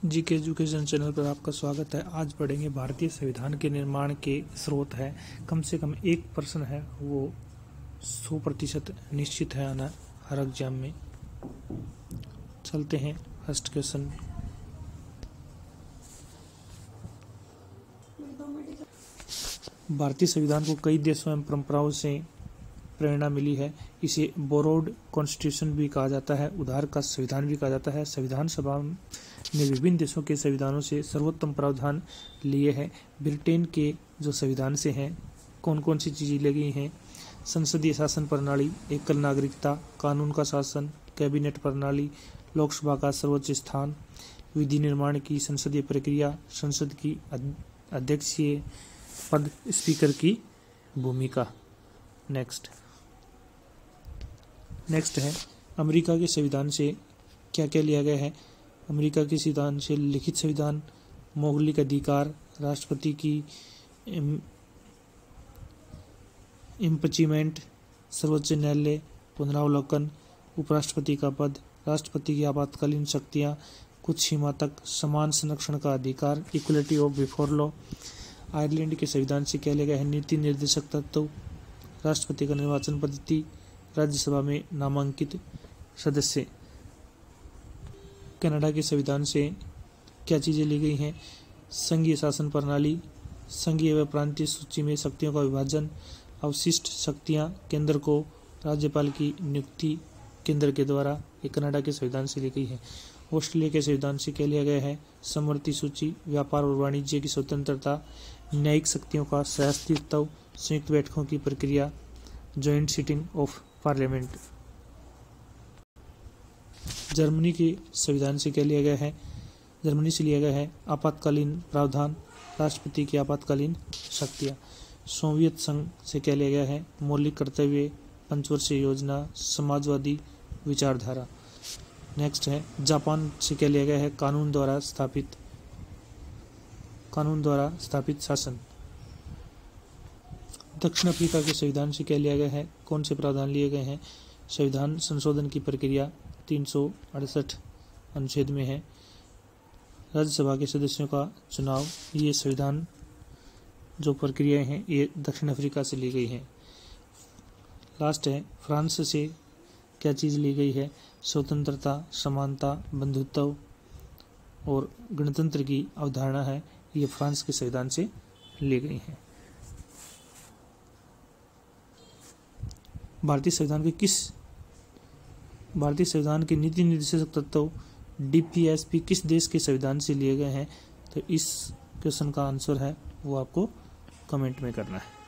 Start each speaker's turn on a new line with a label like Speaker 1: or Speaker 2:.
Speaker 1: GK education channel पर आपका स्वागत है। आज पढ़ेंगे भारतीय संविधान के निर्माण के स्रोत है। कम से कम एक प्रश्न है, वो 100% निश्चित है आना हर एग्जाम में। चलते हैं फर्स्ट क्वेश्चन। भारतीय संविधान को कई देशों एवं परंपराओं से प्रेरणा मिली है। इसे बोरोड कॉन्स्टिट्यूशन भी कहा जाता है, उधार का संविधान भी कहा जाता है। संविधान सभा ने विभिन्न देशों के संविधानों से सर्वोत्तम प्रावधान लिए हैं। ब्रिटेन के जो संविधान से हैं कौन कौन सी चीज़ें लगी हैं? संसदीय शासन प्रणाली, एकल नागरिकता, कानून का शासन, कैबिनेट प्रणाली, लोकसभा का सर्वोच्च स्थान, विधि निर्माण की संसदीय प्रक्रिया, संसद की अध्यक्षीय पद, स्पीकर की भूमिका। नेक्स्ट है अमेरिका के संविधान से क्या क्या लिया गया है? अमेरिका के संविधान से लिखित संविधान, मौलिक अधिकार, राष्ट्रपति की इम्पीचमेंट, सर्वोच्च न्यायालय, पुनरावलोकन, उपराष्ट्रपति का पद, राष्ट्रपति की आपातकालीन शक्तियां, कुछ सीमा तक समान संरक्षण का अधिकार, equality of before law. Ireland के संविधान से क्या लिया गया है? नीति निर्देशक तत्व, राष्ट्रपति का निर्वाचन पद्धति, राज्यसभा में नामांकित सदस्य। कनाडा के संविधान से क्या चीज़ें ली गई हैं? संघीय शासन प्रणाली, संघीय व प्रांतीय सूची में शक्तियों का विभाजन, अवशिष्ट शक्तियां, केंद्र को राज्यपाल की नियुक्ति केंद्र के द्वारा। ये कनाडा के संविधान से ली गई है। ऑस्ट्रेलिया के संविधान से क्या लिया गया है? समवर्ती सूची, व्यापार और वाणिज्य की स्वतंत्रता, न्यायिक शक्तियों का सहअस्तित्व, संयुक्त बैठकों की प्रक्रिया, joint sitting of parliament. Germany के संविधान से क्या लिया गया है? जर्मनी से लिया गया है आपातकालीन प्रावधान, राष्ट्रपति की आपातकालीन शक्तियाँ। सोवियत संघ से क्या लिया गया है? मौलिक कर्तव्य, पंचवर्षीय योजना, समाजवादी विचारधारा। नेक्स्ट है जापान से क्या लिया गया है? कानून द्वारा स्थापित शासन। दक्षिण अफ्रीका के संविधान से क्या लिया गया है? कौन से प्रावधान लिए गए हैं? संविधान संशोधन की प्रक्रिया 368 अनुच्छेद में है। राज्यसभा के सदस्यों का चुनाव, ये संविधान जो प्रक्रियाएं हैं ये दक्षिण अफ्रीका से ली गई हैं। लास्ट है फ्रांस से क्या चीज़ ली गई है? स्वतंत्रता, समानता, बंधुत्व और गणतंत्र की अवधारणा है, ये फ्रांस के संविधान से ली गई हैं। भारतीय संविधान के नीति निर्देशक तत्व DPSP किस देश के संविधान से लिए गए हैं? तो इस क्वेश्चन का आंसर है वो आपको कमेंट में करना है।